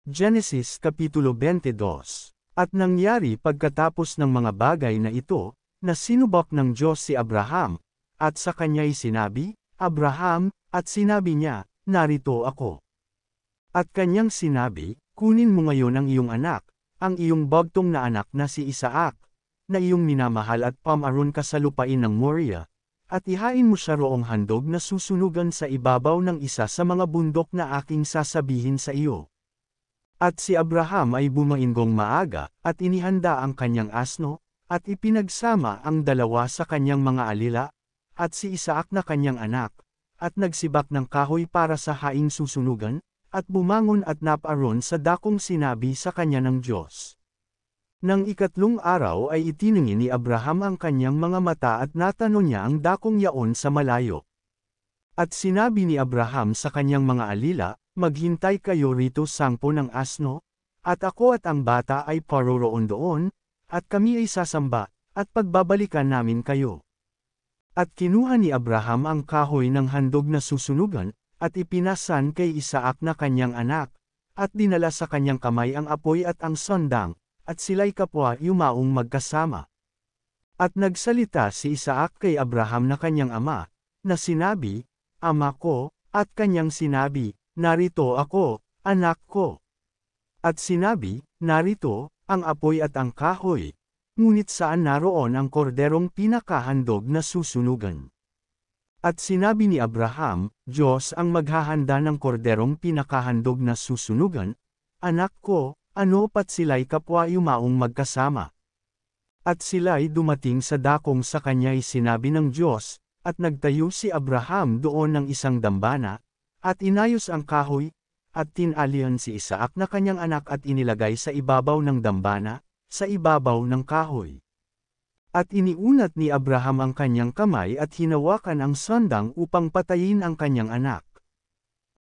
Genesis Kapitulo 22. At nangyari pagkatapos ng mga bagay na ito, na sinubok ng Diyos si Abraham, at sa kanya'y sinabi, Abraham, at sinabi niya, narito ako. At kanyang sinabi, kunin mo ngayon ang iyong anak, ang iyong bagtong na anak na si Isaac, na iyong minamahal at pamaron ka sa lupain ng Moriah, at ihain mo siya roong handog na susunugan sa ibabaw ng isa sa mga bundok na aking sasabihin sa iyo. At si Abraham ay bumainggong maaga, at inihanda ang kanyang asno, at ipinagsama ang dalawa sa kanyang mga alila, at si Isaac na kanyang anak, at nagsibak ng kahoy para sa haing susunugan, at bumangon at naparoon sa dakong sinabi sa kanya ng Diyos. Nang ikatlong araw ay itiningin ni Abraham ang kanyang mga mata at natanong niya ang dakong yaon sa malayo. At sinabi ni Abraham sa kanyang mga alila, maghintay kayo rito 10 ng asno, at ako at ang bata ay paroroon doon, at kami ay sasamba, at pagbabalikan namin kayo. At kinuha ni Abraham ang kahoy ng handog na susunugan, at ipinasan kay Isaac na kanyang anak, at dinala sa kanyang kamay ang apoy at ang sandang, at sila'y kapwa yumaong magkasama. At nagsalita si Isaac kay Abraham na kanyang ama, na sinabi, Ama ko, at kanyang sinabi, narito ako, anak ko. At sinabi, narito, ang apoy at ang kahoy, ngunit saan naroon ang korderong pinakahandog na susunugan? At sinabi ni Abraham, Diyos ang maghahanda ng korderong pinakahandog na susunugan, anak ko, ano pat sila'y kapwa yumaong magkasama. At sila'y dumating sa dakong sa kanya'y sinabi ng Diyos, at nagtayo si Abraham doon ng isang dambana, at inayos ang kahoy, at tinalian si Isaac na kanyang anak at inilagay sa ibabaw ng dambana, sa ibabaw ng kahoy. At iniunat ni Abraham ang kanyang kamay at hinawakan ang sandang upang patayin ang kanyang anak.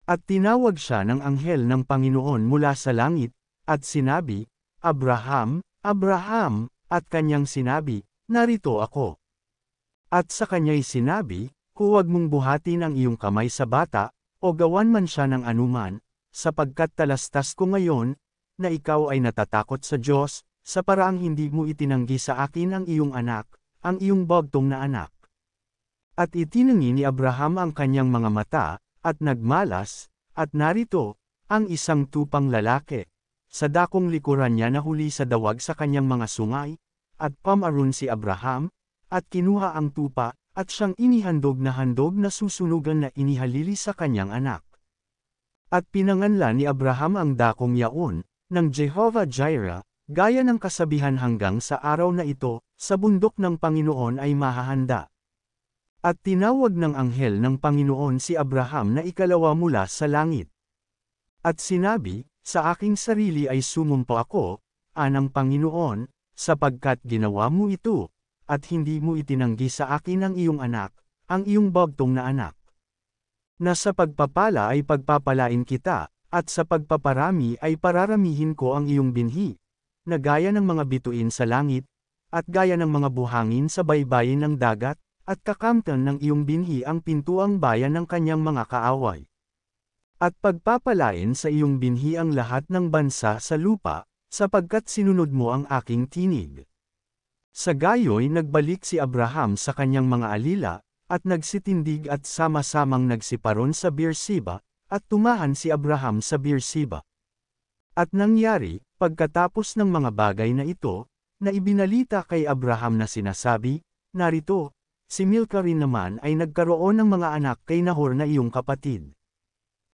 At tinawag siya ng anghel ng Panginoon mula sa langit, at sinabi, Abraham, Abraham, at kanyang sinabi, narito ako. At sa kanya'y sinabi, huwag mong buhatin ang iyong kamay sa bata, o gawan man siya ng anuman, sapagkat talastas ko ngayon, na ikaw ay natatakot sa Diyos, sa paraang hindi mo itinanggi sa akin ang iyong anak, ang iyong bagtong na anak. At itinanggi ni Abraham ang kanyang mga mata, at nagmalas, at narito, ang isang tupang lalaki. Sa dakong likuran niya nahuli sa dawag sa kanyang mga sungay, at pamaroon si Abraham, at kinuha ang tupa, at siyang inihandog na susunugan na inihalili sa kanyang anak. At pinanganlan ni Abraham ang dakong yaon, ng Jehovah Jireh, gaya ng kasabihan hanggang sa araw na ito, sa bundok ng Panginoon ay mahahanda. At tinawag ng anghel ng Panginoon si Abraham na ikalawa mula sa langit. At sinabi, sa aking sarili ay sumumpa ako, anang Panginoon, sapagkat ginawa mo ito, at hindi mo itinanggi sa akin ang iyong anak, ang iyong bagtong na anak. Na sa pagpapala ay pagpapalain kita, at sa pagpaparami ay pararamihin ko ang iyong binhi, na gaya ng mga bituin sa langit, at gaya ng mga buhangin sa baybayin ng dagat, at kakamtan ng iyong binhi ang pintuang bayan ng kanyang mga kaaway. At pagpapalain sa iyong binhi ang lahat ng bansa sa lupa, sapagkat sinunod mo ang aking tinig. Sa gayo'y nagbalik si Abraham sa kanyang mga alila, at nagsitindig at sama-samang nagsiparon sa Beersheba, at tumahan si Abraham sa Beersheba. At nangyari, pagkatapos ng mga bagay na ito, na ibinalita kay Abraham na sinasabi, narito, si Milka rin naman ay nagkaroon ng mga anak kay Nahor na iyong kapatid.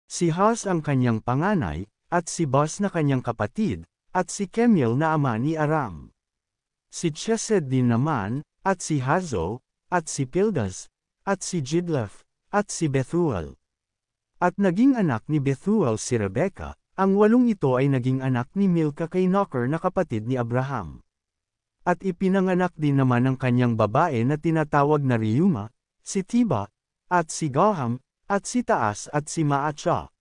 Si Haz ang kanyang panganay, at si Buz na kanyang kapatid, at si Kemuel na ama ni Aram. Si Chesed din naman, at si Hazo, at si Pildas, at si Jidlaph, at si Bethuel. At naging anak ni Bethuel si Rebekah, ang 8 ito ay naging anak ni Milka kay Nahor na kapatid ni Abraham. At ipinanganak din naman ang kanyang babae na tinatawag na Reuma, si Tiba, at si Gaham, at si Taas at si Maacha.